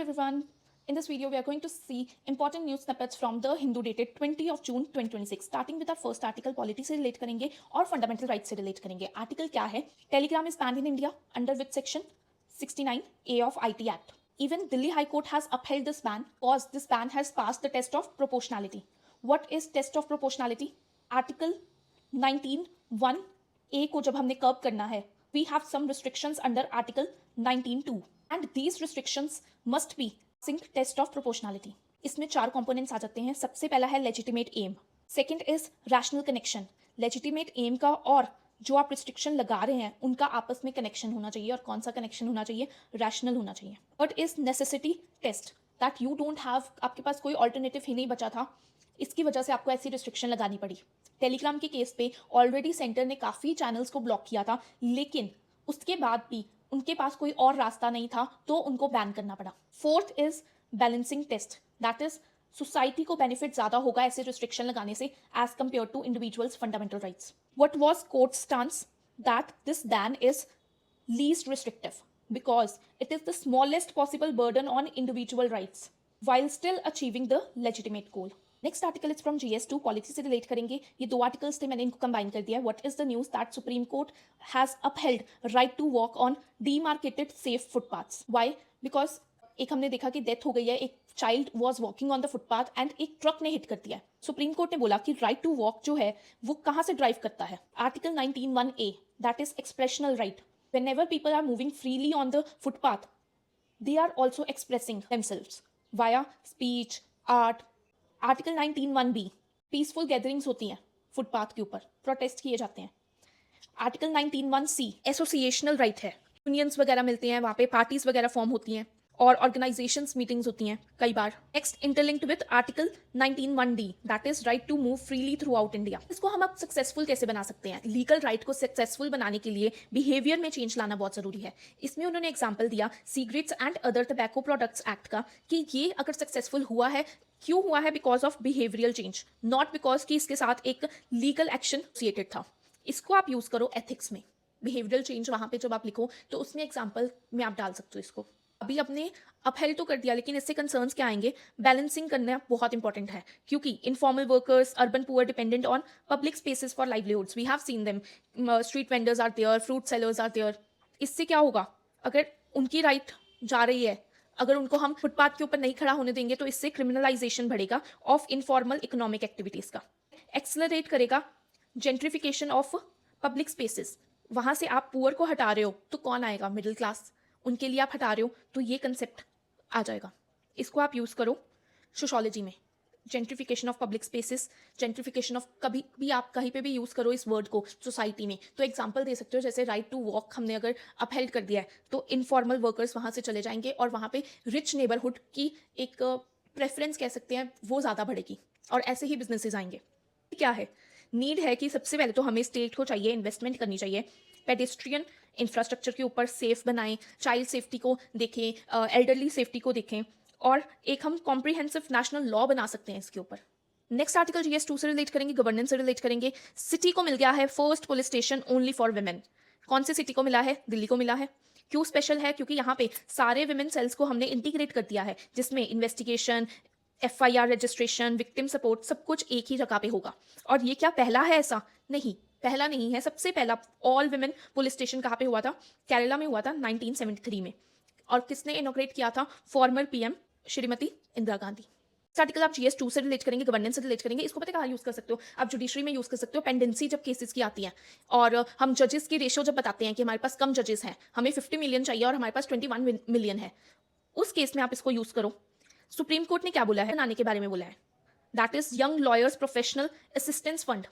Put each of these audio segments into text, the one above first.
everyone. In this video, we are going to see important news snippets from the Hindu dated 20 of June 2026. Starting with our first article, polity से relate करेंगे और fundamental right से relate करेंगे. Article क्या है? Telegram is banned in India under which section 69A of IT Act. Even Delhi High Court has upheld this ban because this ban has passed the test of proportionality. What is test of proportionality? Article 19(1)(a) को जब हमने कर्ब करना है, we have some restrictions under Article 19(2). And these restrictions must be passing test of proportionality. इसमें 4 components आ जाते हैं. सबसे पहला है legitimate aim. Second is rational connection. Legitimate aim का और जो आप restriction लगा रहे हैं उनका आपस में connection होना चाहिए. और कौन सा connection होना चाहिए? Rational होना चाहिए. Third is necessity test. That you don't have, आपके पास कोई alternative ही नहीं बचा था, इसकी वजह से आपको ऐसी restriction लगानी पड़ी. टेलीग्राम के केस पे ऑलरेडी सेंटर ने काफ़ी चैनल्स को ब्लॉक किया था, लेकिन उसके बाद भी उनके पास कोई और रास्ता नहीं था तो उनको बैन करना पड़ा. Fourth is balancing test. That is society को बेनिफिट ज्यादा होगा ऐसे रिस्ट्रिक्शन लगाने से as compare to individuals fundamental rights. What was court stance? That this ban is least restrictive because it is the smallest possible burden on individual rights while still achieving the legitimate goal. Next article is from GS2. Policy से relate करेंगे. ये 2 articles थे, मैंने इनको combine कर दिया है. What is the news? That Supreme Court has upheld right to walk on demarcated safe footpaths. Why? Because एक हमने देखा कि डेथ हो गई है, एक child was walking on the footpath and एक ट्रक ने हिट कर दिया. सुप्रीम कोर्ट ने बोला कि राइट टू वॉक जो है वो कहाँ से ड्राइव करता है? Article 19(1)(a. That is expressional right. Whenever people are moving freely on the footpath, they are also expressing themselves via speech, art. Article 19(1)(b. Peaceful gatherings होती हैं फुटपाथ के ऊपर, प्रोटेस्ट किए जाते हैं. Article 19(1)(c. एसोसिएशनल राइट है. Unions वगैरह मिलते हैं वहाँ पे, पार्टीज वगैरह फॉर्म होती हैं और ऑर्गेनाइजेशंस मीटिंग्स होती हैं कई बार. Next interlinked with article 19(1)(d. That is right to move freely throughout India. इसको हम अब सक्सेसफुल कैसे बना सकते हैं? लीगल राइट को सक्सेसफुल बनाने के लिए बिहेवियर में चेंज लाना बहुत जरूरी है. इसमें उन्होंने एग्जाम्पल दिया cigarettes and other tobacco products act का कि ये अगर सक्सेसफुल हुआ है, क्यों हुआ है? Because of behavioural change, not because कि इसके साथ एक लीगल एक्शन एसोसिएटेड था. इसको आप यूज करो एथिक्स में. बिहेवियरल चेंज वहां पे जब आप लिखो तो उसमें एग्जाम्पल में आप डाल सकते हो इसको. अभी अपने अपहेल्ड तो कर दिया, लेकिन इससे कंसर्न्स क्या आएंगे? बैलेंसिंग करना बहुत इंपॉर्टेंट है, क्योंकि informal workers, urban poor dependent on public spaces for livelihoods. We have seen them. Street vendors are there, fruit sellers are there. इससे क्या होगा? अगर उनकी राइट जा रही है, अगर उनको हम फुटपाथ के ऊपर नहीं खड़ा होने देंगे तो इससे क्रिमिनलाइजेशन बढ़ेगा ऑफ इनफॉर्मल इकोनॉमिक एक्टिविटीज का. एक्सेलरेट करेगा जेंट्रिफिकेशन ऑफ पब्लिक स्पेसेस. वहां से आप पुअर को हटा रहे हो तो कौन आएगा? Middle class. उनके लिए आप हटा रहे हो तो ये कंसेप्ट आ जाएगा. इसको आप यूज करो सोशोलॉजी में. Gentrification of public spaces, gentrification of, कभी भी आप कहीं पे भी यूज करो इस वर्ड को सोसाइटी में. तो एग्जांपल दे सकते हो, जैसे राइट टू वॉक हमने अगर अपहेल्ड कर दिया है तो इनफॉर्मल वर्कर्स वहां से चले जाएंगे और वहां पे रिच नेबरहुड की एक प्रेफरेंस कह सकते हैं वो ज़्यादा बढ़ेगी और ऐसे ही बिजनेसेस आएंगे. क्या है नीड? है कि सबसे पहले तो हमें स्टेट को चाहिए इन्वेस्टमेंट करनी चाहिए पेडेस्ट्रियन इंफ्रास्ट्रक्चर के ऊपर, सेफ बनाएं, चाइल्ड सेफ्टी को देखें, एल्डरली सेफ्टी को देखें, और एक हम कॉम्प्रिहेंसिव नेशनल लॉ बना सकते हैं इसके ऊपर. नेक्स्ट आर्टिकल GS2 से रिलेट करेंगे, गवर्नेंस से रिलेट करेंगे. सिटी को मिल गया है first police station only for women. कौन से सिटी को मिला है? दिल्ली को मिला है. क्यों स्पेशल है? क्योंकि यहाँ पे सारे विमेन सेल्स को हमने इंटीग्रेट कर दिया है, जिसमें investigation, FIR registration, victim support, सब कुछ एक ही जगह पे होगा. और ये क्या पहला है? ऐसा नहीं, पहला नहीं है. सबसे पहला ऑल विमेन पुलिस स्टेशन कहाँ पे हुआ था? केरला में हुआ था 1973 में. और किसने इनोग्रेट किया था? Farmer PM Shrimati Indira Gandhi. इस आर्टिकल आप GS2 से रिलेट करेंगे, गवर्नेंस से रिलेट करेंगे. इसको पता कहाँ यूज कर सकते हो? आप जुडिशरी में यूज कर सकते हो. पेंडेंसी जब केसेस की आती है और हम जजेस की रेशियो जब बताते हैं कि हमारे पास कम जजेस हैं, हमें 50 मिलियन चाहिए और हमारे पास 21 मिलियन है, उस केस में आप इसको यूज करो. सुप्रीम कोर्ट ने क्या बोला है? बनाने के बारे में बोला है. That is young lawyers professional assistance fund,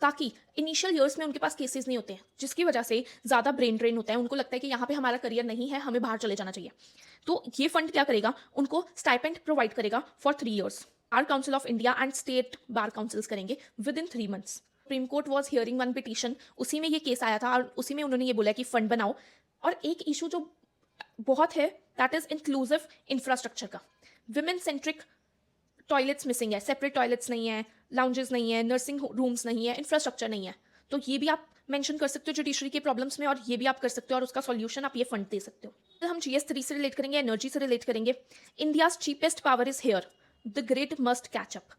ताकि इनिशियल ईयर्स में उनके पास केसेस नहीं होते हैं, जिसकी वजह से ज़्यादा ब्रेन ड्रेन होता है. उनको लगता है कि यहाँ पे हमारा करियर नहीं है, हमें बाहर चले जाना चाहिए. तो ये फंड क्या करेगा? उनको स्टाइपेंड प्रोवाइड करेगा for 3 years. Bar council of India and state bar councils करेंगे within 3 months. Supreme Court was hearing one petition, उसी में ये केस आया था और उसी में उन्होंने ये बोला कि फंड बनाओ. और एक इशू जो बहुत है दैट इज इंक्लूसिव इंफ्रास्ट्रक्चर का. विमेन सेंट्रिक टॉयलेट्स मिसिंग है, सेपरेट टॉयलेट्स नहीं है, लाउंजेस नहीं है, नर्सिंग रूम्स नहीं है, इंफ्रास्ट्रक्चर नहीं है. तो ये भी आप मेंशन कर सकते हो जुडिशरी के प्रॉब्लम्स में, और ये भी आप कर सकते हो, और उसका सॉल्यूशन आप ये फंड दे सकते हो। तो हम GS3 से रिलेट करेंगे, एनर्जी से रिलेट करेंगे। India's cheapest power is here, the grid must catch up.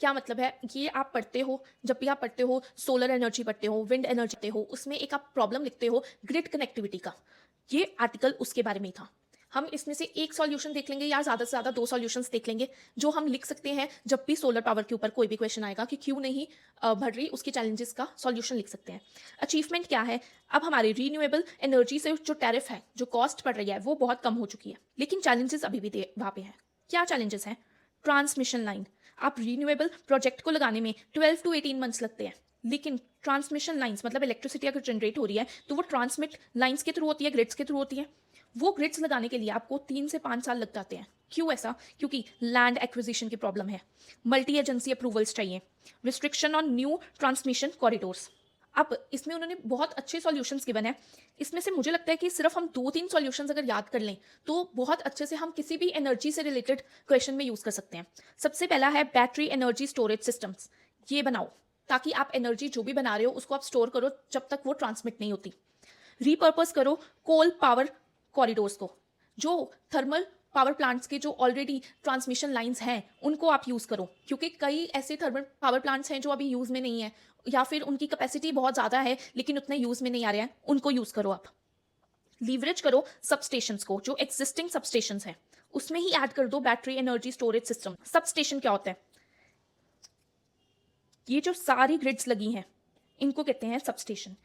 क्या मतलब है, ये आप पढ़ते हो, जब भी आप पढ़ते हो सोलर एनर्जी पढ़ते हो, विंड एनर्जी पढ़ते हो, उसमें एक आप प्रॉब्लम लिखते हो ग्रिड कनेक्टिविटी का, ये आर्टिकल उसके बारे में ही था। हम इसमें से एक सॉल्यूशन देख लेंगे या ज़्यादा से ज़्यादा 2 सॉल्यूशंस देख लेंगे जो हम लिख सकते हैं जब भी सोलर पावर के ऊपर कोई भी क्वेश्चन आएगा कि क्यों नहीं बढ़ रही, उसके चैलेंजेस का सॉल्यूशन लिख सकते हैं। अचीवमेंट क्या है, अब हमारी रीन्यूएबल एनर्जी से जो टैरिफ है, जो कॉस्ट पड़ रही है, वो बहुत कम हो चुकी है, लेकिन चैलेंजेस अभी भी वहाँ पे है। क्या चैलेंजेस हैं? ट्रांसमिशन लाइन, आप रीन्यूएबल प्रोजेक्ट को लगाने में 12 to 18 मंथ्स लगते हैं, लेकिन ट्रांसमिशन लाइंस मतलब इलेक्ट्रिसिटी अगर जनरेट हो रही है तो वो ट्रांसमिट लाइंस के थ्रू होती है, ग्रिड्स के थ्रू होती है। वो ग्रिड्स लगाने के लिए आपको 3 से 5 साल लग जाते हैं। क्यों ऐसा? क्योंकि लैंड एक्विजिशन की प्रॉब्लम है, मल्टी एजेंसी अप्रूवल्स चाहिए, restriction on new transmission corridors. अब इसमें उन्होंने बहुत अच्छे सॉल्यूशंस गिवन है। इसमें से मुझे लगता है कि सिर्फ हम 2-3 सॉल्यूशंस अगर याद कर लें तो बहुत अच्छे से हम किसी भी एनर्जी से रिलेटेड क्वेश्चन में यूज़ कर सकते हैं। सबसे पहला है बैटरी एनर्जी स्टोरेज सिस्टम्स। ये बनाओ ताकि आप एनर्जी जो भी बना रहे हो उसको आप स्टोर करो जब तक वो ट्रांसमिट नहीं होती। रीपर्पस करो कोल पावर कॉरिडोर्स को, जो थर्मल पावर प्लांट्स के जो ऑलरेडी ट्रांसमिशन लाइंस हैं उनको आप यूज़ करो, क्योंकि कई ऐसे थर्मल पावर प्लांट्स हैं जो अभी यूज़ में नहीं है, या फिर उनकी कैपेसिटी बहुत ज़्यादा है लेकिन उतने यूज़ में नहीं आ रहे हैं, उनको यूज़ करो आप। लीवरेज करो सबस्टेशंस को, जो एग्जिस्टिंग सबस्टेशंस हैं उसमें ही ऐड कर दो battery energy storage system. Substation क्या होता है? ये जो सारी ग्रिड्स लगी हैं इनको कहते हैं सबस्टेशन।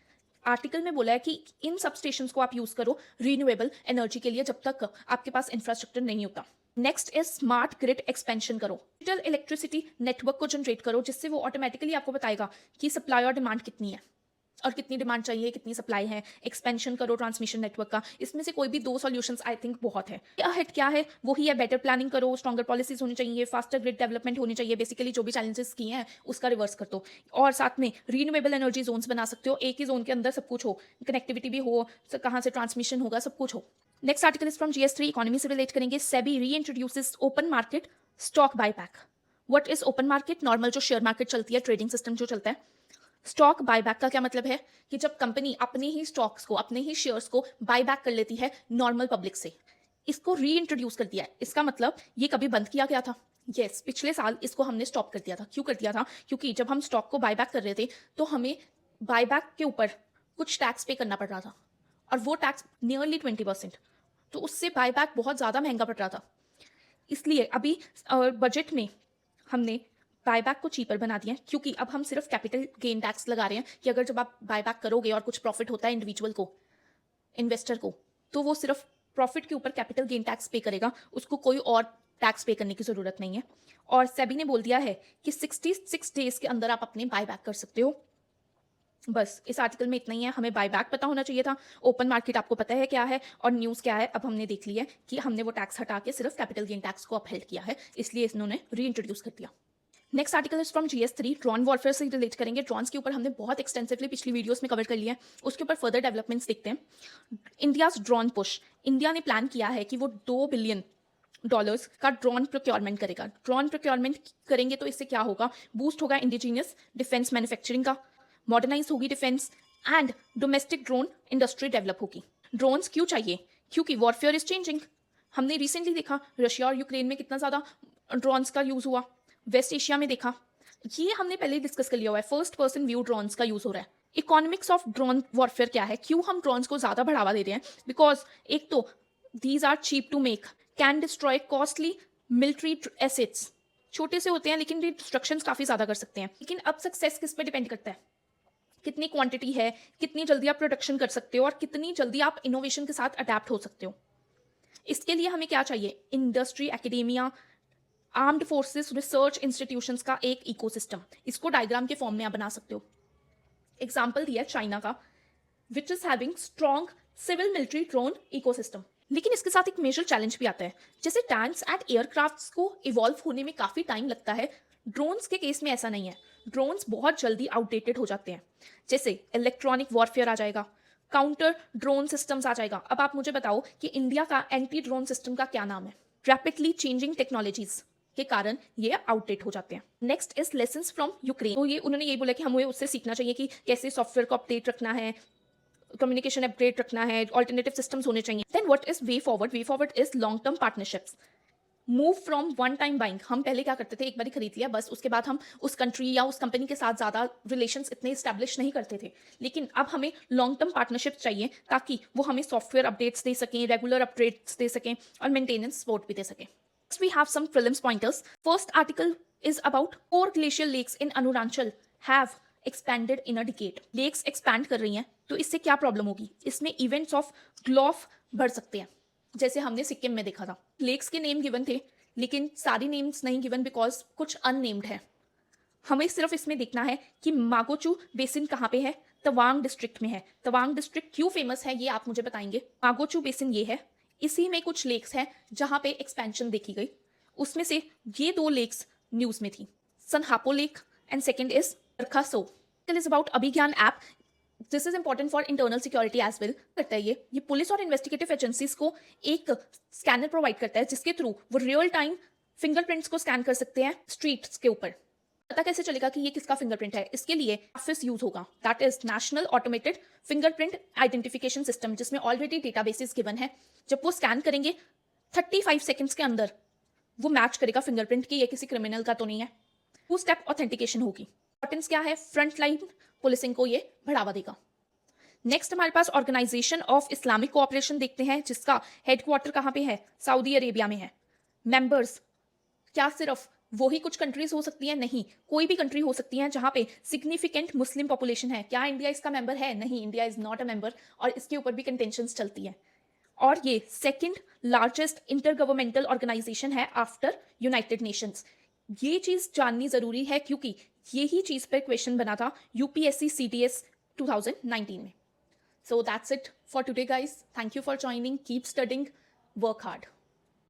आर्टिकल में बोला है कि इन सबस्टेशंस को आप यूज करो रीन्यूएबल एनर्जी के लिए जब तक आपके पास इंफ्रास्ट्रक्चर नहीं होता। Next is smart grid expansion करो, डिजिटल इलेक्ट्रिसिटी नेटवर्क को जनरेट करो जिससे वो ऑटोमेटिकली आपको बताएगा कि सप्लाई और डिमांड कितनी है और कितनी डिमांड चाहिए, कितनी सप्लाई है। एक्सपेंशन करो ट्रांसमिशन नेटवर्क का। इसमें से कोई भी 2 सॉल्यूशंस आई थिंक बहुत है। अहेड क्या है? वही है बेटर प्लानिंग करो, स्ट्रॉन्गर पॉलिसीज होनी चाहिए, फास्टर ग्रिड डेवलपमेंट होनी चाहिए। बेसिकली जो भी चैलेंजेस किए हैं उसका रिवर्स कर दो, और साथ में रीन्यूएबल एनर्जी जोन्स बना सकते हो। एक ही जोन के अंदर सब कुछ हो, कनेक्टिविटी भी हो, कहाँ से ट्रांसमिशन होगा, सब कुछ हो। Next article is from GS3, economy से रिलेट करेंगे। सेबी री introduces open market stock buyback. What is open market? Normal जो शेयर मार्केट चलती है, ट्रेडिंग सिस्टम जो चलता है। स्टॉक बायबैक का क्या मतलब है कि जब कंपनी अपने ही स्टॉक्स को, अपने ही शेयर्स को बायबैक कर लेती है नॉर्मल पब्लिक से। इसको री इंट्रोड्यूस कर दिया है। इसका मतलब ये कभी बंद किया गया था? यस, पिछले साल इसको हमने स्टॉप कर दिया था। क्यों कर दिया था? क्योंकि जब हम स्टॉक को बायबैक कर रहे थे तो हमें बायबैक के ऊपर कुछ टैक्स पे करना पड़ रहा था, और वो टैक्स नियरली 20%। तो उससे बायबैक बहुत ज़्यादा महंगा पड़ रहा था। इसलिए अभी बजट में हमने बायबैक को चीपर बना दिया है, क्योंकि अब हम सिर्फ कैपिटल गेन टैक्स लगा रहे हैं कि अगर जब आप बायबैक करोगे और कुछ प्रॉफिट होता है इंडिविजुअल को, इन्वेस्टर को, तो वो सिर्फ प्रॉफिट के ऊपर कैपिटल गेन टैक्स पे करेगा, उसको कोई और टैक्स पे करने की ज़रूरत नहीं है। और सेबी ने बोल दिया है कि 66 डेज के अंदर आप अपने बायबैक कर सकते हो। बस इस आर्टिकल में इतना ही है। हमें बायबैक पता होना चाहिए था, ओपन मार्केट आपको पता है क्या है, और न्यूज़ क्या है अब हमने देख लिया है कि हमने वो टैक्स हटा के सिर्फ कैपिटल गेन टैक्स को अपहेल्ड किया है, इसलिए इन्होंने री इंट्रोड्यूस कर दिया। Next article is from GS3, drone warfare से रिलेट करेंगे। ड्रोन्स के ऊपर हमने बहुत एक्सटेंसिवली पिछली वीडियोस में कवर कर लिया है, उसके ऊपर फर्दर डेवलपमेंट्स देखते हैं। इंडियाज ड्रोन पुश, इंडिया ने प्लान किया है कि वो $2 बिलियन का ड्रोन प्रोक्योरमेंट करेगा। ड्रोन प्रोक्योरमेंट करेंगे तो इससे क्या होगा? बूस्ट होगा इंडिजीनियस डिफेंस मैन्युफैक्चरिंग का, मॉडर्नाइज होगी defence, and domestic drone industry develop होगी। ड्रोन्स क्यों चाहिए? क्योंकि वॉरफेयर इज चेंजिंग। हमने रिसेंटली देखा रशिया और यूक्रेन में कितना ज़्यादा ड्रोन्स का यूज़ हुआ, वेस्ट एशिया में देखा, ये हमने पहले डिस्कस कर लिया हुआ है। फर्स्ट पर्सन व्यू ड्रोन्स का यूज़ हो रहा है। इकोनॉमिक्स ऑफ ड्रोन वॉरफेयर क्या है? क्यों हम ड्रोन्स को ज़्यादा बढ़ावा दे रहे हैं? बिकॉज एक तो these are cheap to make, can destroy costly military assets. छोटे से होते हैं लेकिन डिस्ट्रक्शंस काफ़ी ज़्यादा कर सकते हैं। लेकिन अब सक्सेस किस पे डिपेंड करता है? कितनी क्वांटिटी है, कितनी जल्दी आप प्रोडक्शन कर सकते हो, और कितनी जल्दी आप इनोवेशन के साथ अडेप्ट हो सकते हो। इसके लिए हमें क्या चाहिए? Industry, academia, armed forces, research institutions का एक इकोसिस्टम। इसको डायग्राम के फॉर्म में आप बना सकते हो। एग्जाम्पल दिया चाइना का, which is having strong civil military drone ecosystem. लेकिन इसके साथ एक मेजर चैलेंज भी आता है। जैसे टैंक्स एंड एयरक्राफ्ट्स को इवॉल्व होने में काफ़ी टाइम लगता है, ड्रोन्स के केस में ऐसा नहीं है। ड्रोन्स बहुत जल्दी आउटडेटेड हो जाते हैं। जैसे इलेक्ट्रॉनिक वॉरफेयर आ जाएगा, काउंटर ड्रोन सिस्टम्स आ जाएगा। अब आप मुझे बताओ कि इंडिया का एंटी ड्रोन सिस्टम का क्या नाम है? रैपिडली चेंजिंग टेक्नोलॉजीज, के कारण ये आउटडेट हो जाते हैं। Next is lessons from Ukraine. तो ये उन्होंने ये बोला कि हमें उससे सीखना चाहिए कि कैसे सॉफ्टवेयर को अपडेट रखना है, कम्युनिकेशन अपग्रेड रखना है, ऑल्टरनेटिव सिस्टम्स होने चाहिए। Then what is way forward? Way forward is long term partnerships. Move from one time buying. हम पहले क्या करते थे, एक बार खरीद लिया बस, उसके बाद हम उस कंट्री या उस कंपनी के साथ ज़्यादा रिलेशंस इतने इस्टेब्लिश नहीं करते थे। लेकिन अब हमें लॉन्ग टर्म पार्टनरशिप चाहिए ताकि वो हमें सॉफ्टवेयर अपडेट्स दे सकें, रेगुलर अपडेट्स दे सकें और मेंटेनेंस सपोर्ट भी दे सकें। Next we have some prelims pointers. First article is about 4 glacial lakes in Arunachal have expanded in a decade. Lakes expand कर रही हैं तो इससे क्या प्रॉब्लम होगी? इसमें इवेंट्स ऑफ ग्लोफ बढ़ सकते हैं, जैसे हमने सिक्किम में देखा था। लेक्स के नेम गिवन थे लेकिन सारी नेम्स नहीं गिवन बिकॉज कुछ अननेम्ड है। हमें सिर्फ इसमें देखना है कि मागोचू बेसिन कहाँ पे है, तवांग डिस्ट्रिक्ट में है। तवांग डिस्ट्रिक्ट क्यों फेमस है ये आप मुझे बताएंगे। मागोचू बेसिन ये है, इसी में कुछ लेक्स हैं जहाँ पे एक्सपेंशन देखी गई, उसमें से ये 2 लेक्स न्यूज में थी, सनहापो लेक एंड सेकेंड इज बरखासो। Is about Abhigyan app. This is important for internal security as well. करता है ये पुलिस और इन्वेस्टिगेटिव एजेंसीज को एक स्कैनर प्रोवाइड करता है जिसके थ्रू वो रियल टाइम फिंगरप्रिंट्स को स्कैन कर सकते हैं स्ट्रीट्स के ऊपर। पता कैसे चलेगा कि ये किसका फिंगरप्रिंट है? इसके लिए ऑफिस यूज होगा, that is national automated fingerprint identification system, जिसमें ऑलरेडी डेटाबेसेस गिवन है। जब वो स्कैन करेंगे 35 सेकंड्स के अंदर वो मैच करेगा फिंगरप्रिंट की ये किसी क्रिमिनल का तो नहीं है। 2 स्टेप ऑथेंटिकेशन होगी। इंपॉर्टेंस क्या है? फ्रंट लाइन पुलिसिंग को ये बढ़ावा देगा। नेक्स्ट हमारे पास ऑर्गेनाइजेशन ऑफ इस्लामिक कोऑपरेशन देखते हैं जिसका हेडक्वार्टर कहाँ पे है? सऊदी अरेबिया में है। मेंबर्स क्या सिर्फ वो ही कुछ कंट्रीज हो सकती हैं? नहीं, कोई भी कंट्री हो सकती है जहां पे सिग्निफिकेंट मुस्लिम पॉपुलेशन है। क्या इंडिया इसका मेंबर है? नहीं, India is not a member और इसके ऊपर भी कंटेंशंस चलती है। और ये second largest inter governmental organization है आफ्टर यूनाइटेड नेशंस। ये चीज जाननी जरूरी है क्योंकि यही चीज पर क्वेश्चन बना था यूपीएससी सीडीएस 2019 में। So that's it for today guys. Thank you for joining. Keep studying. Work hard.